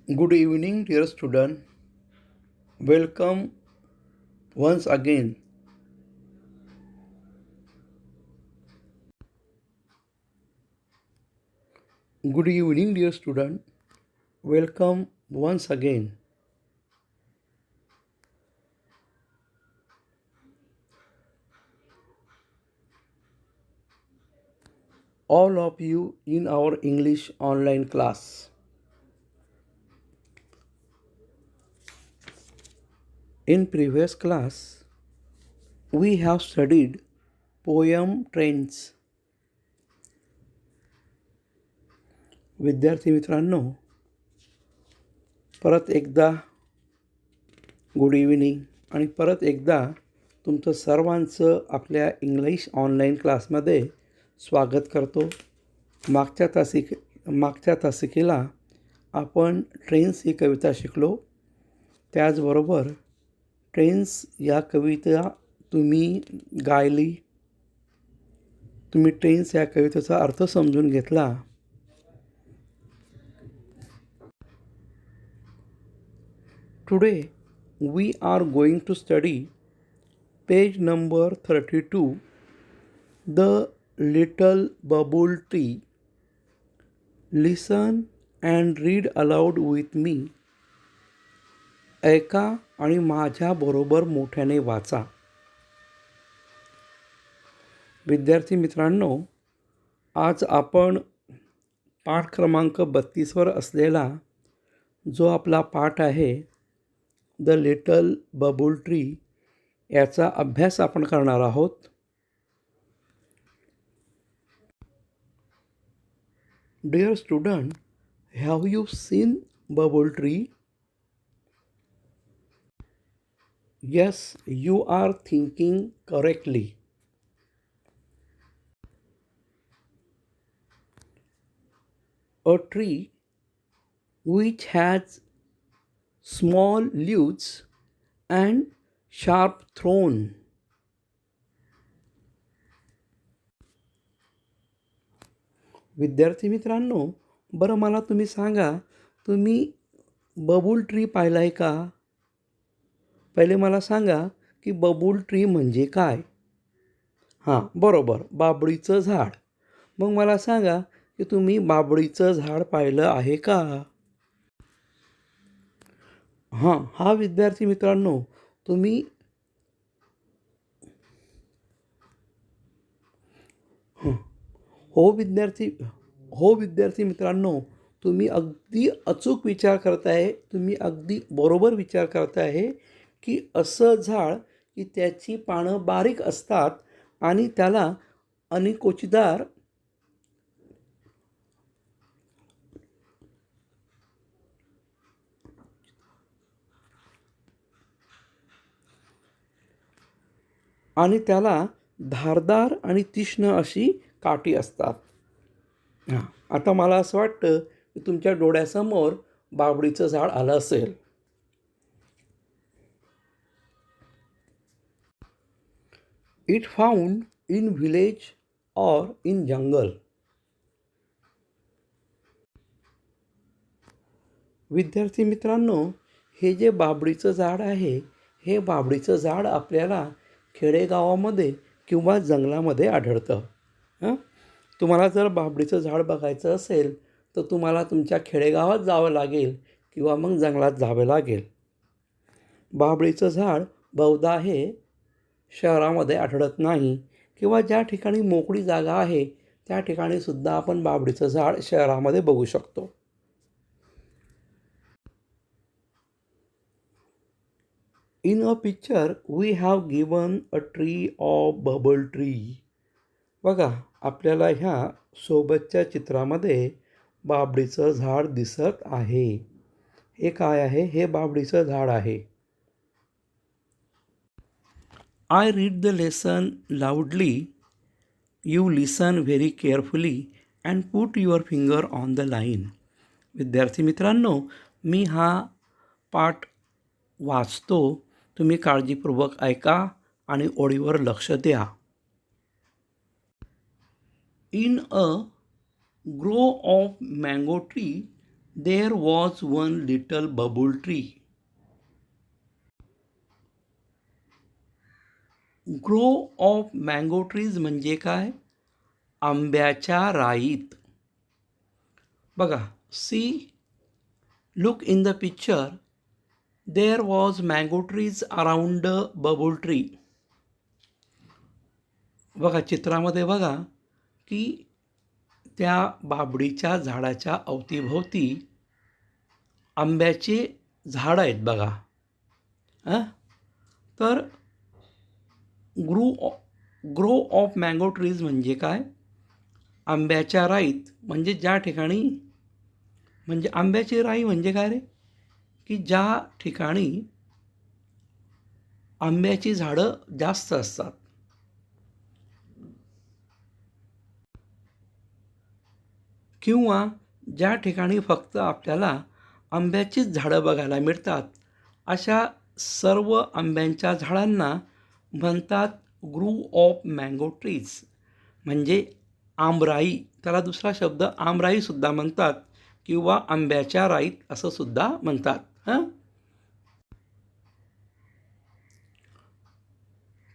Good evening, dear student. Welcome once again. Good evening, dear student. Welcome once again. All of you in our English online class. In previous class, we have studied poem trends. विद्यार्थी मित्रांनो, परत एकदा good evening आणि परत एकदा तुमचं सर्वांचं आपल्या इंग्लिश ऑनलाईन क्लासमध्ये स्वागत करतो. मागच्या तासिकेला आपण ट्रेन्स ही कविता शिकलो. त्याचबरोबर ट्रेन्स या कविता तुम्ही गायली. तुम्ही ट्रेन्स या कवितेचा अर्थ समजून घेतला. Today we are going to study page number 32, The Little Bubble Tree. Listen and read aloud with me. ऐका आणि माझ्याबरोबर मोठ्याने वाचा. विद्यार्थी मित्रांनो, आज आपण पाठ क्रमांक 32वर असलेला जो आपला पाठ आहे द लिटल बबुल ट्री याचा अभ्यास आपण करणार आहोत. Dear student, have you seen babul tree? Yes, you are thinking correctly. A tree which has small leaves and sharp thorn. विद्यार्थी मित्रांनो, बरं मला तुम्ही सांगा, तुम्ही बबूल ट्री पाहिला आहे का? पहिले मला सांगा की बबूल ट्री म्हणजे काय? हां, बरोबर, बाभळीचं झाड. मग मला सांगा की तुम्ही बाभळीचं झाड पाहिलं आहे का? हां, हा विद्यार्थी मित्रांनो, तुम्ही हो विद्यार्थी मित्रांनो, तुम्ही अगदी अचूक विचार करताय. तुम्ही अगदी बरोबर विचार करताय की असं झाड की त्याची पानं बारीक असतात आणि त्याला अनिकोचीदार आणि त्याला धारदार आणि तीक्ष्ण अशी काठी असतात. हां, आता मला असं वाटतं की तुमच्या डोळ्यासमोर बाभळीचं झाड आलं असेल. It found in village or in jungle. विद्यार्थी मित्रांनो, हे जे बाभळीचं झाड आहे, हे बाभळीचं झाड आपल्याला खेडेगावामध्ये किंवा जंगलामध्ये आढळतं. तुम्हाला जर बाभळीचं झाड बघायचं असेल तर तुम्हाला तुमच्या खेडेगावात जावं लागेल किंवा मग जंगलात जावं लागेल. बाभळीचं झाड बहुधा हे शहरामध्ये आढळत नाही किंवा ज्या ठिकाणी मोकळी जागा आहे त्या ठिकाणी सुद्धा आपण बाभळीचं झाड शहरामध्ये बघू शकतो. In a picture, we have given a tree of bubble tree. बघा, आपल्याला ह्या सोबतच्या चित्रामध्ये बाभळीचं झाड दिसत आहे. हे काय आहे? हे बाभळीचं झाड आहे. I read the lesson loudly. You listen very carefully and put your finger on the line. विद्यार्थी मित्रांनो, मी हा पाठ वाचतो. तुम्ही काळजीपूर्वक ऐका आणि ओळीवर लक्ष द्या. In a grove of mango tree, there was one little babul tree. Grove of mango trees म्हणजे काय? आंब्याच्या राईत. बघा, see, look in the picture. There was mango trees around the babul tree. बघा चित्रामध्ये बघा की त्या बाभळीच्या झाडाच्या अवतीभोवती आंब्याचे झाड आहेत बघा. तर ग्रो ऑफ मँगो ट्रीज म्हणजे काय? आंब्याच्या राईत म्हणजे ज्या ठिकाणी, म्हणजे आंब्याची राई म्हणजे काय रे? की ज्या ठिकाणी आंब्याची झाडं जास्त असतात. किंवा ज्या ठिकाणी फक्त आपल्याला आंब्याचीच झाडं बघायला मिळतात, अशा सर्व आंब्यांच्या झाडांना म्हणतात ग्रू ऑफ मँगो ट्रीज, म्हणजे आंबराई. त्याला दुसरा शब्द आंबराईसुद्धा म्हणतात किंवा आंब्याच्या राईत असं सुद्धा म्हणतात.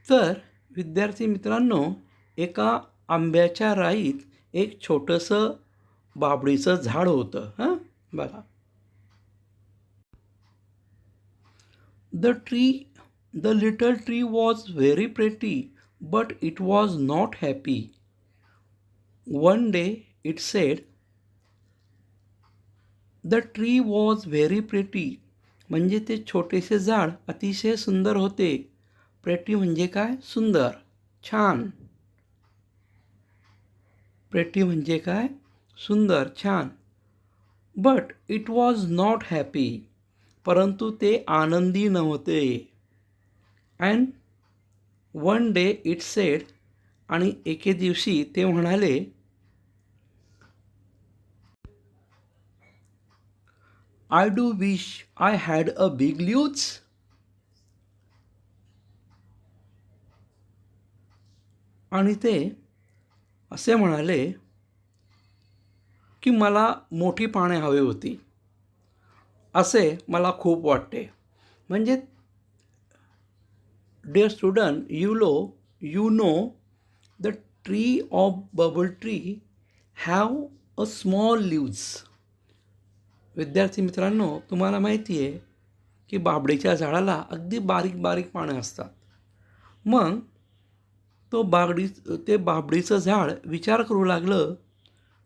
तर विद्यार्थी मित्रांनो, एका आंब्याच्या राईत एक छोटंसं बाभळीचं झाड होतं. बघा, The little tree was very pretty, but it was not happy. One day it said, The tree was very pretty. म्हणजे ते छोटेसे झाड अतिशय सुंदर होते. प्रेटी म्हणजे काय? सुंदर, छान. प्रेटी म्हणजे काय? सुंदर, छान. But it was not happy. परंतु ते आनंदी नव्हते. And one day it sed, आणि एके दिवशी ते म्हणाले, I do wish I had a big leaves. आणि ते असे म्हणाले की मला मोठी पाने हवी होती, असे मला खूप वाटते. म्हणजे dear student, you know the tree of bubble tree have a small leaves. विद्यार्थी मित्रांनो, तुम्हाला माहिती आहे की बाभळीच्या झाडाला अगदी बारीक बारीक पानं असतात. मग ते बाभळीचं झाड विचार करू लागलं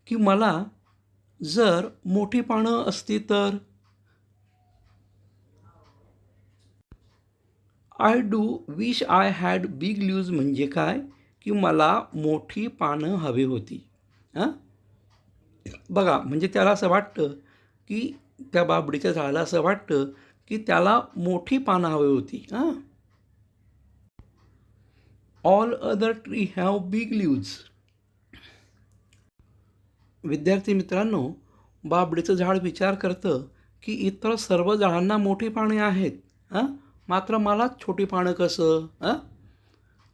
की मला जर मोठी पानं असती तर. I do wish I had big leaves म्हणजे काय? की मला मोठी पानं हवी होती. बघा, म्हणजे त्याला असं वाटतं की त्या बाभळीच्या झाडाला असं वाटतं की त्याला मोठी पानं हवी होती. All other tree have big leaves. विद्यार्थी मित्रांनो, बाभळीचं झाड विचार करतं की इतर सर्व झाडांना मोठी पाने आहेत, मात्र मलाच छोटी पानं कसं?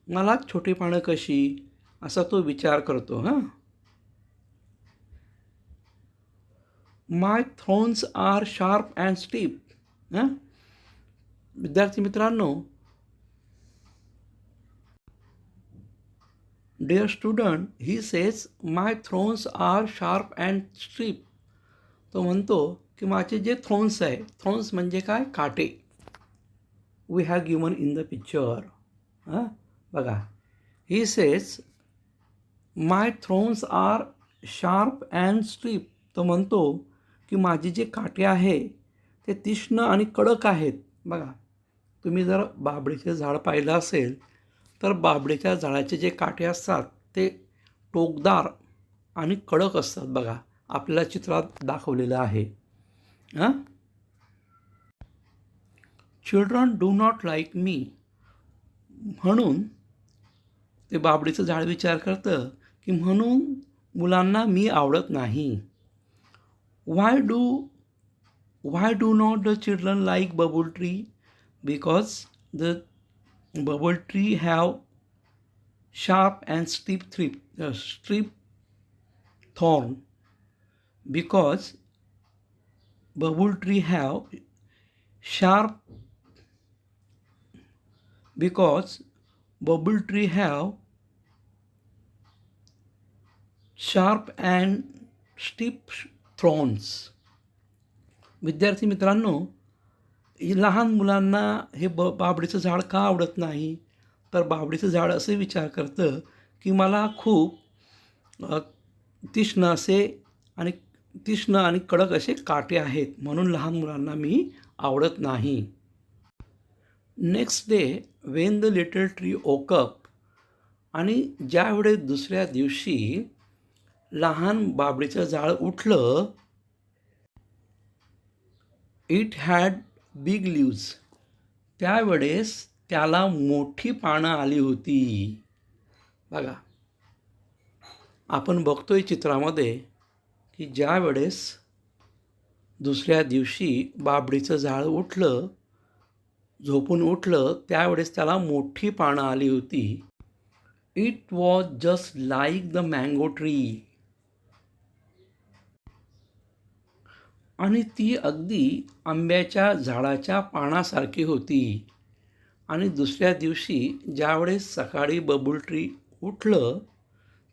मलाच छोटी पानं कशी? असा तो विचार करतो. My thorns are sharp and steep. विद्यार्थी मित्रांनो, dear student, he says my thorns are sharp and steep. तो म्हणतो की माझे जे थ्रोन्स आहे, थ्रोन्स म्हणजे काय? काटे. We have given in the picture. बघा, he says my thorns are sharp and steep. तो म्हणतो की माझे जे काटे आहे ते तीक्ष्ण आणि कडक आहेत. बघा, तुम्ही जर बाभळीचे झाड पाहिलं असेल तर बाभळीच्या झाडाचे जे काटे असतात ते टोकदार आणि कडक असतात. बघा, आपल्याला चित्रात दाखवलेलं आहे. चिल्ड्रन डू नॉट लाईक मी. म्हणून ते बाभळीचं झाड विचार करतं की म्हणून मुलांना मी आवडत नाही. Why do not the children like babul tree? Because the bubble tree have sharp and steep thorn. Because babul tree have sharp because babul tree have sharp and steep thorns. विद्यार्थी मित्रांनो, लहान मुलांना हे बाभळीचं झाड का आवडत नाही? तर बाभळीचं झाड असे विचार करतं की मला खूप तीक्ष्ण आणि कडक असे काटे आहेत, म्हणून लहान मुलांना मी आवडत नाही. Next day when the little tree woke up, आणि ज्यावेळेस दुसऱ्या दिवशी लहान बाभळीचं झाड उठलं, इट हॅड बिग लीव्ज, त्यावेळेस त्याला मोठी पानं आली होती. बघा, आपण बघतोय चित्रामध्ये की ज्या वेळेस दुसऱ्या दिवशी बाभळीचं झाड उठलं, झोपून उठलं, त्यावेळेस त्याला मोठी पानं आली होती. It was just like the mango tree, आणि ती अगदी आंब्याच्या झाडाच्या पानासारखी होती. आणि दुसऱ्या दिवशी ज्यावेळेस सकाळी बबूल ट्री उठलं,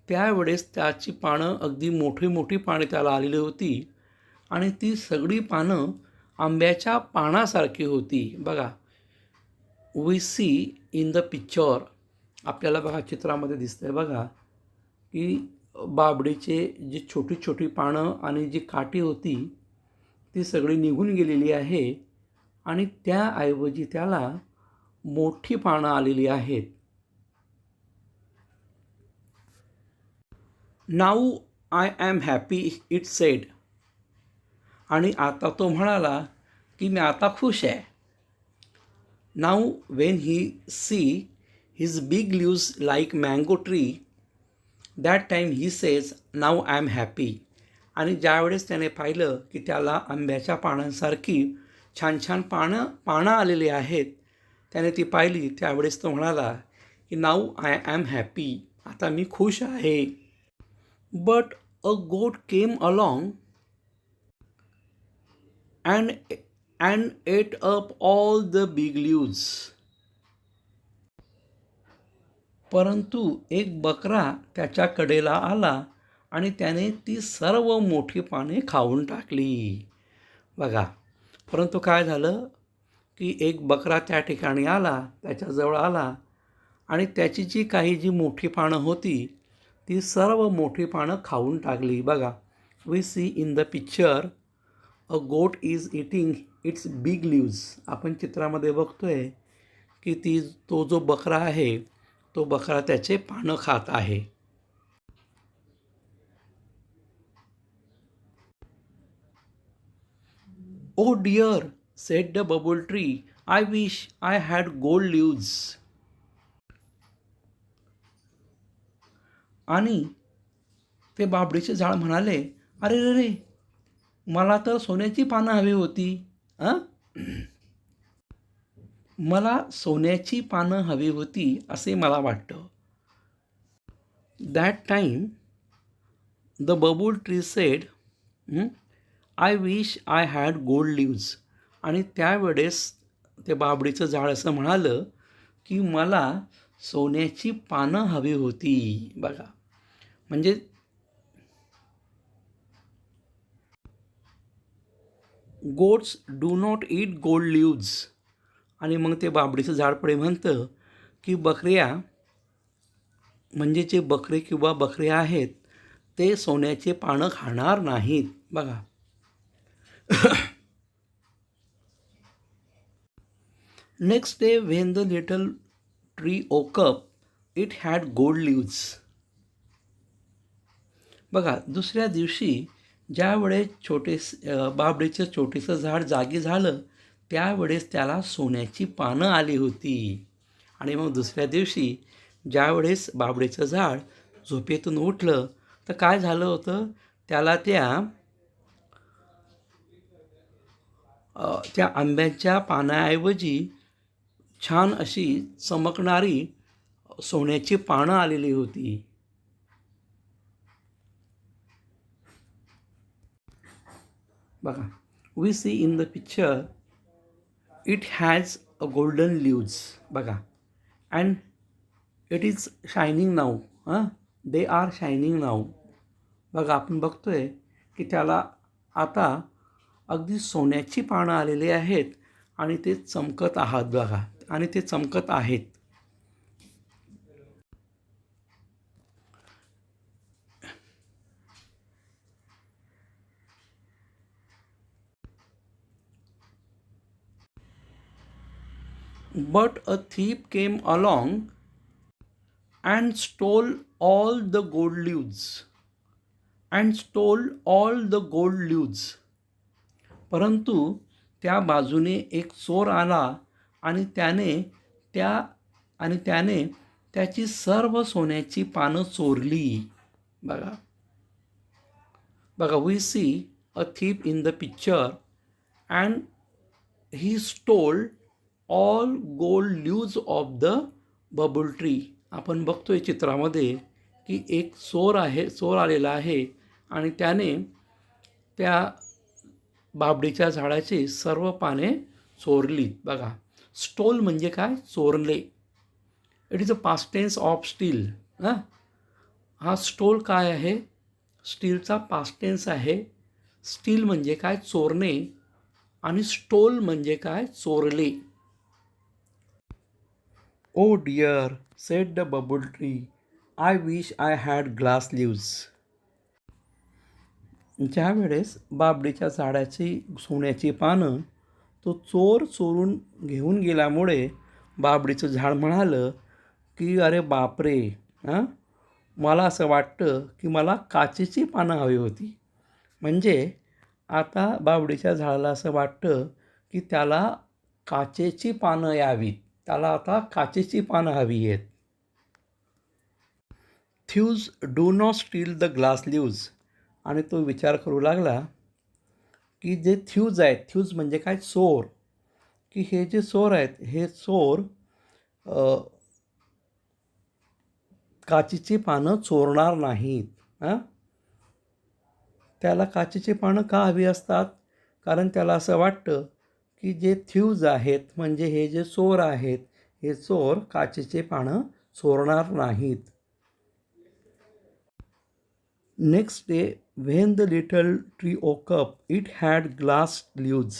त्यावेळेस त्याची पानं अगदी मोठी मोठी पाने त्याला आलेली होती, आणि ती सगळी पानं आंब्याच्या पानासारखी होती. बघा, we see in the picture, आपल्याला बघा चित्रामध्ये दिसतंय बघा की बाभळीचे जी छोटी छोटी पानं आणि जी काठी होती ती सगळी निघून गेलेली आहे, आणि त्याऐवजी त्याला मोठी पानं आलेली आहेत. Now I am happy, it sed, आणि आता तो म्हणाला की मी आता खुश आहे. Now when he see his big leaves like mango tree, that time he says now I am happy, आणि ज्यावेळेस त्याने पाहिलं की त्याला आंब्याच्या पानांसारखी छान छान पानं आलेली आहेत, त्याने ती पाहिली, त्यावेळेस तो म्हणाला की नाऊ आय ॲम हॅपी, आता मी खुश आहे. But a goat came along and ate up all the big leaves, परंतु एक बकरा त्याच्या कडेला आला आणि त्याने ती सर्व मोठी पाने खाऊन टाकली. बघा, परंतु काय झालं की एक बकरा त्या ठिकाणी आला, त्याच्याजवळ आला, आणि त्याची जी मोठी पानं होती ती सर्व मोठी पानं खाऊन टाकली. बघा, we see in the picture a goat is eating its big leaves. आपण चित्रामध्ये बघतोय की तो जो बकरा आहे तो बकरा त्याचे पानं खात आहे. ओ dear, said the babul tree, I wish I had gold leaves. आणि ते बाभळीचे झाड म्हणाले, अरे रे रे, मला तर सोन्याची पानं हवी होती. मला सोन्याची पानं हवी होती असे मला वाटतं. That time the babul tree said I wish I had gold leaves, आणि त्यावेळेस ते बाभळीचं झाड असं म्हणालं की मला सोन्याची पानं हवी होती. बघा, म्हणजे goats do not eat gold leaves. आणि मग ते बाभळीचं झाड पुढे म्हणतं की बकऱ्या, म्हणजे जे बकरे किंवा बकऱ्या आहेत ते सोन्याचे पानं खाणार नाहीत. बघा, next day when the little tree woke up, it had gold leaves. बघा, दुसऱ्या दिवशी ज्यावेळेस बाभळीचं छोटेसं झाड जागी झालं, त्यावेळेस त्याला सोन्याची पानं आली होती. आणि मग दुसऱ्या दिवशी ज्यावेळेस बाभळीचं झाड झोपेतून उठलं, तर काय झालं होतं, त्याला त्या आंब्याच्या पानाऐवजी छान अशी चमकणारी सोन्याची पानं आलेली होती. बघा, we see in the picture it has a golden leaves बघा and it is shining now. They are shining now. बघा आपण बघतोय की त्याला आता अगदी सोन्याची पानं आलेली आहेत आणि ते चमकत आहात बघा आणि ते चमकत आहेत. But a thief came along and stole all the gold leaves. And stole all the gold leaves. परंतु त्या बाजूने एक चोर आला आणि त्याने त्याची सर्व सोन्याची पानं चोरली. बघा बघा we see a thief in the picture and he stole all gold leaves of the bubble tree. आपण बघतोय चित्रामध्ये की एक चोर आलेला आहे आणि त्याने त्या बाबडीच्या झाडाची सर्व पाने चोरली. बघा स्टोल म्हणजे काय? चोरले. It is a past tense of steal. हा स्टोल काय आहे? स्टीलचा पास्ट टेन्स आहे. स्टील म्हणजे काय? चोरणे. आणि स्टोल म्हणजे काय? चोरले. Oh dear said the bubble tree, I wish I had glass leaves. ज्या वेळेस बाबडीच्या झाडाची सोन्याची पानं तो चोर चोरून घेऊन गेल्यामुळे बाबडीचं झाड म्हणालं की अरे बापरे, मला असं वाटतं की मला काचेची पानं हवी होती. म्हणजे आता बाबडीच्या झाडाला असं वाटतं की त्याला काचेची पानं यावीत. त्याला आता काचेची पानं हवी आहेत. थ्यूज do not steel the glass leaves. आणि तो विचार करू लागला की जे थ्यूज आहेत, थ्यूज म्हणजे काय? चोर. की हे जे चोर आहेत हे चोर काचेची पानं चोरणार नाहीत. त्याला काचेची पानं का हवी असतात? कारण त्याला असं वाटतं की जे थ्यूज आहेत म्हणजे हे जे चोर आहेत हे चोर काचेचे पानं चोरणार नाहीत. Next day when the little tree woke up it had glass leaves.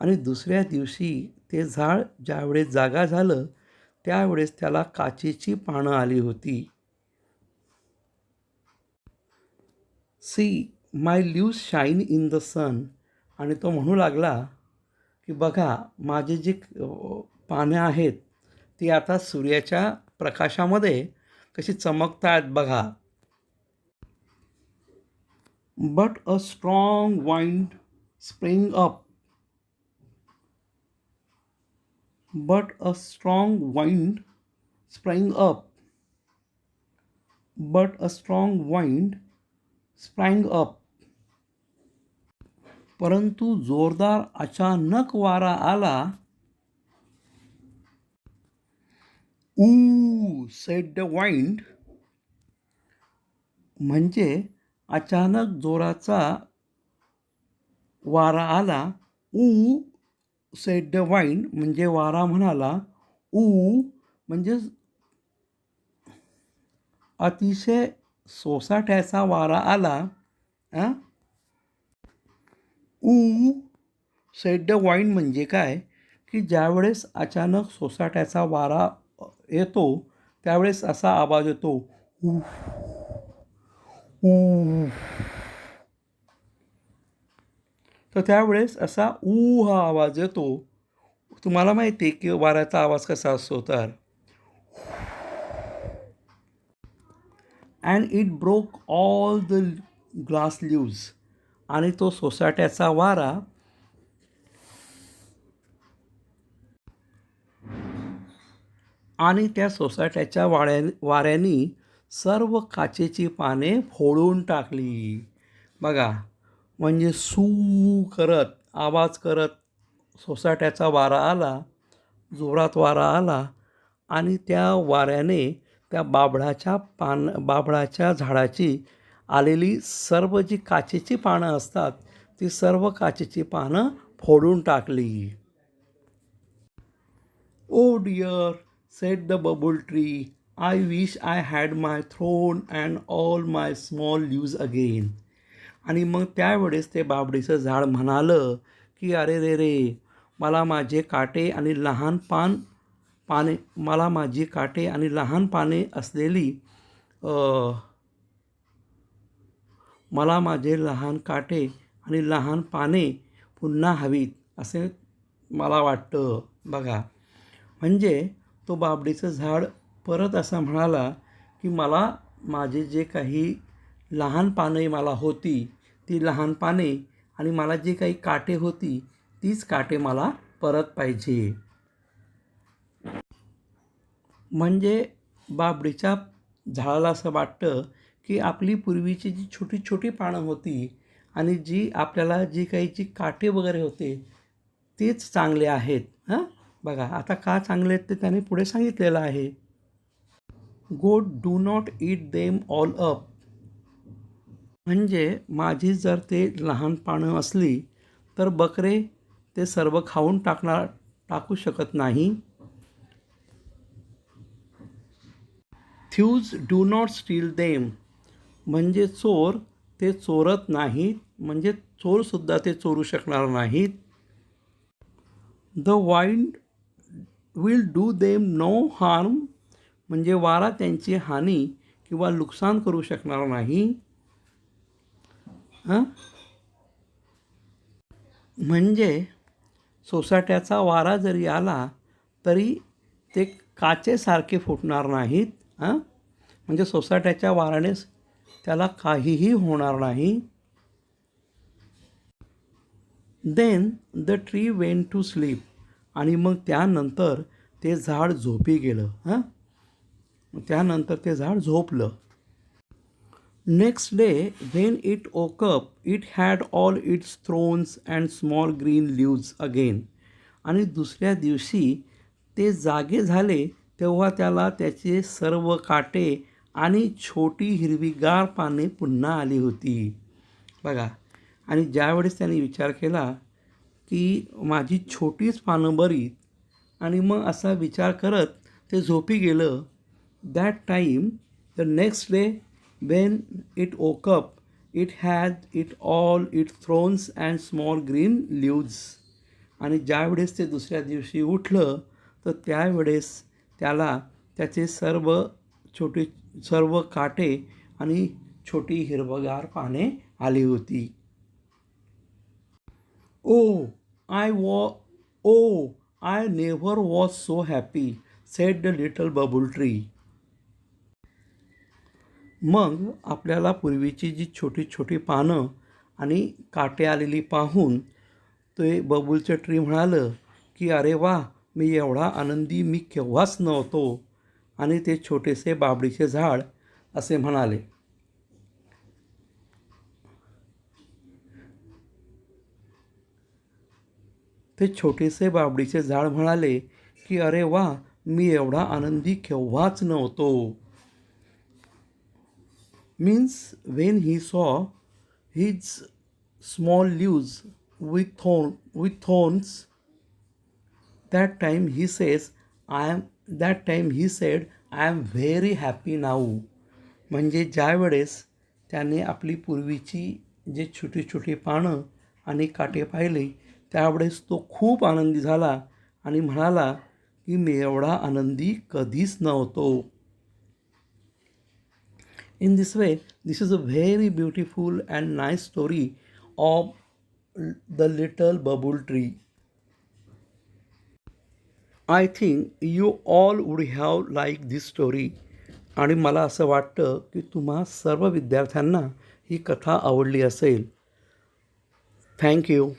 आणि दुसऱ्या दिवशी ते झाड ज्यावेळेस जागा झालं त्यावेळेस त्याला काचेची पानं आली होती. See my leaves shine in the sun. आणि तो म्हणू लागला की बघा माझे जे पाने आहेत ती आता सूर्याच्या प्रकाशामध्ये कशी चमकतात बघा. But a strong wind spring up. But a strong wind sprang up. But a strong wind sprang up. परंतु जोरदार अचानक वारा आला. said the wind. म्हणजे अचानक जोराचा वारा आला. said the wind म्हणजे वारा म्हणाला. म्हणजे अतिशय सोसाट्याचा वारा आला. said the wind म्हणजे काय? की ज्यावेळेस अचानक सोसाट्याचा वारा येतो त्यावेळेस असा आवाज येतो. तर त्यावेळेस असा हा आवाज येतो. तुम्हाला माहिती आहे की वाऱ्याचा आवाज कसा असतो तर. And it broke all the glass leaves. आणि तो सोसाट्याचा वारा आणि त्या सोसाट्याच्या वाऱ्याने सर्व काचेची पाने फोडून टाकली. बघा म्हणजे करत आवाज करत सोसाट्याचा वारा आला, जोरात वारा आला आणि त्या वाऱ्याने त्या बाभळाच्या झाडाची आलेली सर्व जी काचेची पानं असतात ती सर्व काचेची पानं फोडून टाकली. Oh dear, said the bubble tree, I wish I had my thorn and all my small leaves again. आणि मग त्यावेळेस ते बाभळीचं झाड म्हणालं की अरे रे रे, मला माझे काटे आणि लहान पाने मला माझी काटे आणि लहान पाने असलेली मला माझे लहान काटे आणि लहान पाने पुन्हा हवीत असे मला वाटतं. बघा, म्हणजे तो बाभळीचं झाड परत असा म्हणाला की मला माझे जे काही लहान पाने मला होती, ती लहान पाने आणि मला जी काही काटे होती, तीच काटे मला परत पाहिजे. म्हणजे बाभळीच्या झाडाला असं वाटतं की आपली पूर्वीची जी छोटी छोटी पानं होती आणि जी आपल्याला जी काही जी काटे वगैरे होते, तेच चांगले आहेत. बघा आता का चांगले आहेत ते त्याने पुढे सांगितलेलं आहे. गोट do not eat them all up. म्हणजे माझी जर ते लहान पानं असली तर बकरे ते सर्व खाऊन टाकू शकत नाही. थ्यूज डू नॉट स्टील देम. म्हणजे चोर ते चोरत नाहीत, म्हणजे चोरसुद्धा ते चोरू शकणार नाहीत. The wind will do them no harm. म्हणजे वारा त्यांची हानी किंवा नुकसान करू शकणार नाही. म्हणजे सोसाट्याचा वारा जरी आला तरी ते काचेसारखे फुटणार नाहीत. म्हणजे सोसाट्याच्या वाऱ्याने त्याला काहीही होणार नाही. Then the tree went to sleep. आणि मग त्यानंतर ते झाड झोपी गेलं. त्यानंतर ते झाड झोपलं. Next day when it woke up, it had all it's thrones and small green leaves again. आणि दुसऱ्या दिवशी ते जागे झाले तेव्हा त्याला त्याचे सर्व काटे आणि छोटी हिरवीगार पाने पुन्हा आली होती. बघा, आणि ज्यावेळेस त्याने विचार केला की माझी छोटीच पानं बरी, आणि मग असा विचार करत ते झोपी गेलं. That time the next day when it woke up, it had it all its thorns and small green leaves. आणि ज्यावेळेस ते दुसऱ्या दिवशी उठलं तर त्यावेळेस त्याला त्याचे सर्व काटे आणि छोटी हिरवगार पाने आली होती. I never was so happy, sed the little bubble tree. मग आपल्याला पूर्वीची जी छोटी छोटी पानं आणि काटे आलेली पाहून ते बबूलचं ट्री म्हणालं की अरे वा, मी एवढा आनंदी मी केव्हाच नव्हतो. आणि ते छोटेसे बाभळीचे झाड असे म्हणाले. ते छोटेसे बाभळीचे झाड म्हणाले की अरे वा, मी एवढा आनंदी केव्हाच नव्हतो. Means when he saw his small leaves with thorns, that time he said, I am very happy now. म्हणजे ज्यावेळेस त्याने आपली पूर्वीची जे छोटी छोटी पानं आणि काटे पाहिले त्यावेळेस तो खूप आनंदी झाला आणि म्हणाला की मी एवढा आनंदी कधीच नव्हतो. In this way, this is a very beautiful and nice story of the little bubble tree. I think you all would have liked this story. आणि मला असं वाटतं की तुम्हा सर्व विद्यार्थ्यांना ही कथा आवडली असेल. Thank you.